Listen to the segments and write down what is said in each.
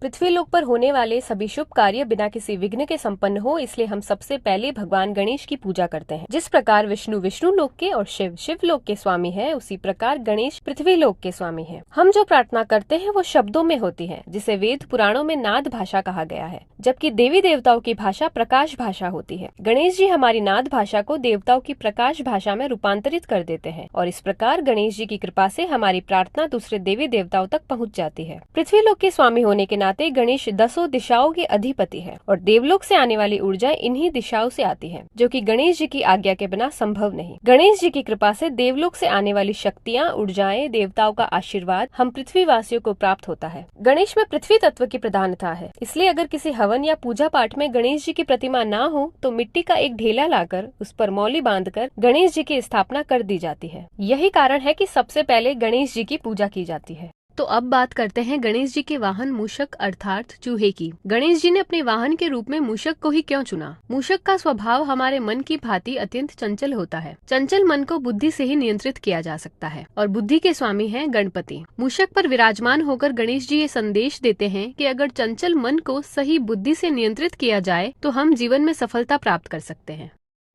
पृथ्वी लोक पर होने वाले सभी शुभ कार्य बिना किसी विघ्न के संपन्न हो, इसलिए हम सबसे पहले भगवान गणेश की पूजा करते हैं। जिस प्रकार विष्णु विष्णु लोक के और शिव शिव लोक के स्वामी है, उसी प्रकार गणेश पृथ्वी लोक के स्वामी है। हम जो प्रार्थना करते हैं वो शब्दों में होती है, जिसे वेद पुराणों में नाद भाषा कहा गया है, जबकि देवी देवताओं की भाषा प्रकाश भाषा होती है। गणेश जी हमारी नाद भाषा को देवताओं की प्रकाश भाषा में रूपांतरित कर देते हैं और इस प्रकार गणेश जी की कृपा से हमारी प्रार्थना दूसरे देवी देवताओं तक पहुँच जाती है। पृथ्वी लोक के स्वामी होने के नाते गणेश 10 दिशाओं के अधिपति है और देवलोक से आने वाली ऊर्जा इन्हीं दिशाओं से आती है, जो कि गणेश जी की आज्ञा के बिना संभव नहीं। गणेश जी की कृपा से देवलोक से आने वाली शक्तियाँ, ऊर्जाएं, देवताओं का आशीर्वाद हम पृथ्वी वासियों को प्राप्त होता है। गणेश में पृथ्वी तत्व की प्रधानता है, इसलिए अगर किसी हवन या पूजा पाठ में गणेश जी की प्रतिमा ना हो तो मिट्टी का एक ढेला लाकर उस पर मौली बांधकर गणेश जी की स्थापना कर दी जाती है। यही कारण है कि सबसे पहले गणेश जी की पूजा की जाती है। तो अब बात करते हैं गणेश जी के वाहन मूषक अर्थात चूहे की। गणेश जी ने अपने वाहन के रूप में मूषक को ही क्यों चुना? मूषक का स्वभाव हमारे मन की भांति अत्यंत चंचल होता है। चंचल मन को बुद्धि से ही नियंत्रित किया जा सकता है और बुद्धि के स्वामी हैं गणपति। मूषक पर विराजमान होकर गणेश जी ये संदेश देते हैं कि अगर चंचल मन को सही बुद्धि से नियंत्रित किया जाए तो हम जीवन में सफलता प्राप्त कर सकते हैं।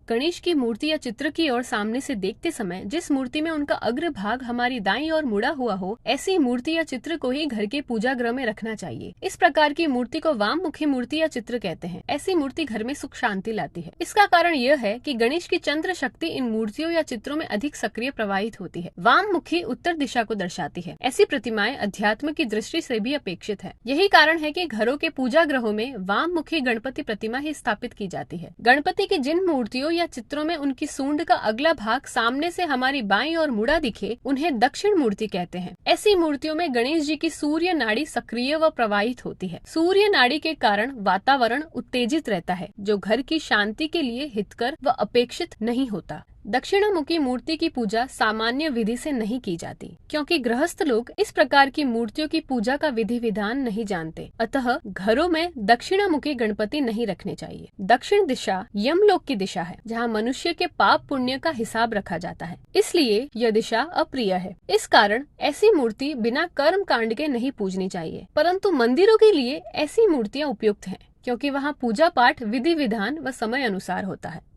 गणेश की मूर्ति या चित्र की ओर सामने से देखते समय जिस मूर्ति में उनका अग्र भाग हमारी दाईं ओर मुड़ा हुआ हो, ऐसी मूर्ति या चित्र को ही घर के पूजा गृह में रखना चाहिए। इस प्रकार की मूर्ति को वाममुखी मूर्ति या चित्र कहते हैं। ऐसी मूर्ति घर में सुख शांति लाती है। इसका कारण यह है कि गणेश की चंद्र शक्ति इन मूर्तियों या चित्रों में अधिक सक्रिय प्रवाहित होती है। वाममुखी उत्तर दिशा को दर्शाती है। ऐसी प्रतिमाएं अध्यात्म की दृष्टि से भी अपेक्षित है। यही कारण है कि घरों के पूजा गृहों में वाममुखी गणपति प्रतिमा ही स्थापित की जाती है। गणपति की जिन मूर्तियों या चित्रों में उनकी सूंड का अगला भाग सामने से हमारी बाईं ओर मुड़ा दिखे, उन्हें दक्षिण मूर्ति कहते हैं। ऐसी मूर्तियों में गणेश जी की सूर्य नाड़ी सक्रिय व प्रवाहित होती है। सूर्य नाड़ी के कारण वातावरण उत्तेजित रहता है, जो घर की शांति के लिए हितकर व अपेक्षित नहीं होता। दक्षिणामुखी मूर्ति की पूजा सामान्य विधि से नहीं की जाती, क्योंकि गृहस्थ लोग इस प्रकार की मूर्तियों की पूजा का विधि विधान नहीं जानते। अतः घरों में दक्षिणामुखी गणपति नहीं रखने चाहिए। दक्षिण दिशा यमलोक की दिशा है, जहाँ मनुष्य के पाप पुण्य का हिसाब रखा जाता है, इसलिए यह दिशा अप्रिय है। इस कारण ऐसी मूर्ति बिना कर्म कांड के नहीं पूजनी चाहिए, परंतु मंदिरों के लिए ऐसी मूर्तियाँ उपयुक्त हैं, क्योंकि वहाँ पूजा पाठ विधि विधान व समय अनुसार होता है।